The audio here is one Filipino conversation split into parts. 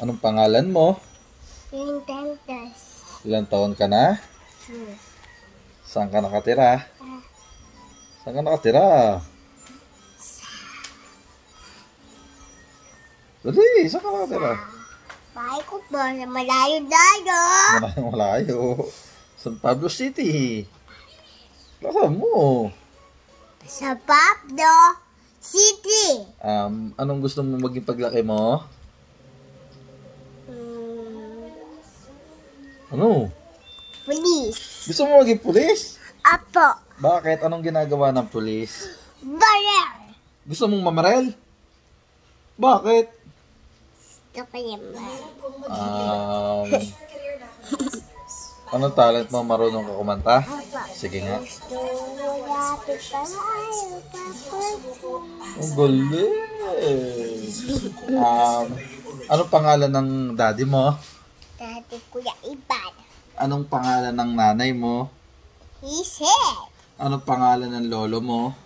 Anong pangalan mo? Intentas. Ilang taon ka na? Saan ka nakatira? Saan ka nakatira? Dali, saan ka nakatira? Bahay ko po sa malayo-layo. Malayo. San Pablo City. Laksan mo. Sa Pablo City. Anong gusto mo maging paglaki mo? Ano? Police. Gusto mo maging pulis? Apo. Bakit? Anong ginagawa ng pulis? Barel. Gusto mong mamarel? Bakit? Gusto ko yung Anong talent mo? Marunong ka kumanta? Apo. Sige nga. Gusto mo lapit tayo papunta. Ang galing. Anong pangalan ng daddy mo? Dati Kuya Iban. Anong pangalan ng nanay mo? He said. Anong pangalan ng lolo mo?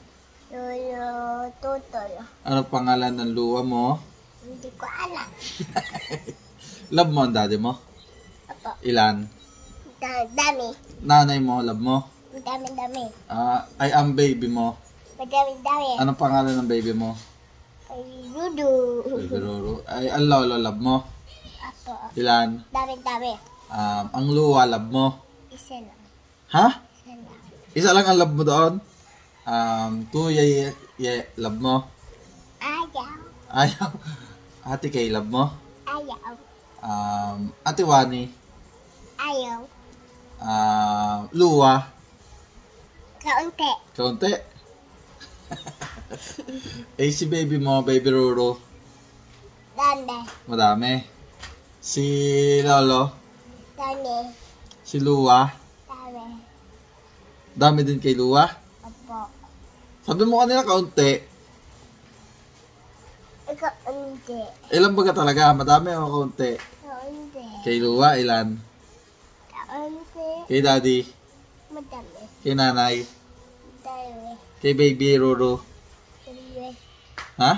Lolo Tutol. Anong pangalan ng luwa mo? Hindi ko alam. Love mo ang daddy mo? Apo. Ilan? Dami. Nanay mo, love mo? Dami. Ay, ang baby mo. Madami. Anong pangalan ng baby mo? Ay, Dudu. Baby Roro. Ay, ang lolo, love mo? Apo. Ilan? Dami. Ang luwa, love mo? Isa lang. Ha? Isa lang. Isa lang ang love mo doon? Kuya, love mo? Ayaw. Ayaw. Ate Kay, love mo? Ayaw. Ate Wani? Ayaw. Luwa? Kaunti. Kaunti? Eh, si baby mo, baby Roro? Dami. Madami. Si Lolo? Dami. Si Luwa? Dami. Dami din kay Luwa? Apo. Sabi mo kanina kaunti. Kaunti. Ilan ba ka talaga? Madami o kaunti? Kaunti. Kay Luwa, ilan? Kaunti. Kay Daddy? Madami. Kay Nanay? Dami. Kay Baby Roro? Dami. Ha?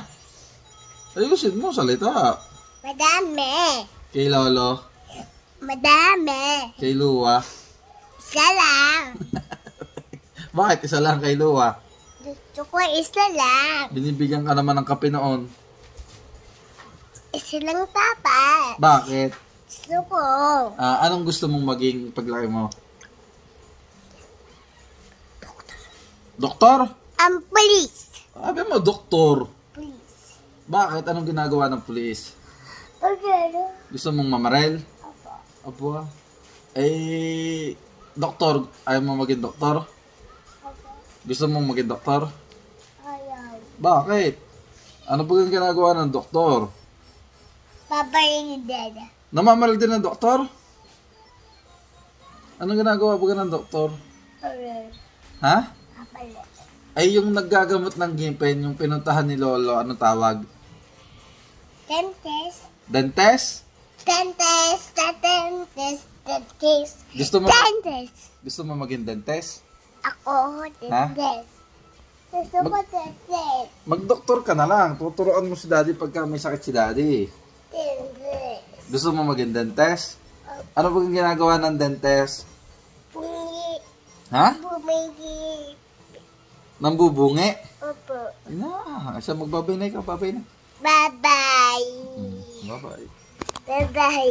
Ayusin mo, salita. Madami. Kay Lolo? Madami. Kay Luwa? Isa lang. Bakit isa lang kay Luwa? Gusto ko isa lang. Binibigyan ka naman ng kape noon. Isa lang dapat. Bakit? Gusto ko. Anong gusto mong maging paglaki mo? Doktor? Ang police. Sabi mo, doktor. Police. Bakit? Anong ginagawa ng pulis? Pagkano? Gusto mong mamarel? Apo. Apo. Eh, doktor. Ayaw mo maging doktor? Apo. Gusto mong maging doktor? Ayaw. Bakit? Ano ba yung ginagawa ng doktor? Papayin din. Namamaril din ng doktor? Anong ginagawa ba ng doktor? Papayin. Ha? Papayin. Ay, yung naggagamot ng gimpin, yung pinuntahan ni Lolo, anong tawag? Dentist. Dentist? Dentist. Dentist. Gusto mo, Dentist. gusto mo maging dentist? Ako, dentist. Gusto ko dentist. Mag-doktor ka na lang. Tuturuan mo si daddy pagka may sakit si daddy. Dentist. Gusto mo maging dentist? Ano ba yung ginagawa ng dentist? Bungi. Ha? Bumigi. Nambubungi? Opo. Ay na, siya magbabay na ikaw, babay na. Bye-bye. Bye-bye. Bye-bye.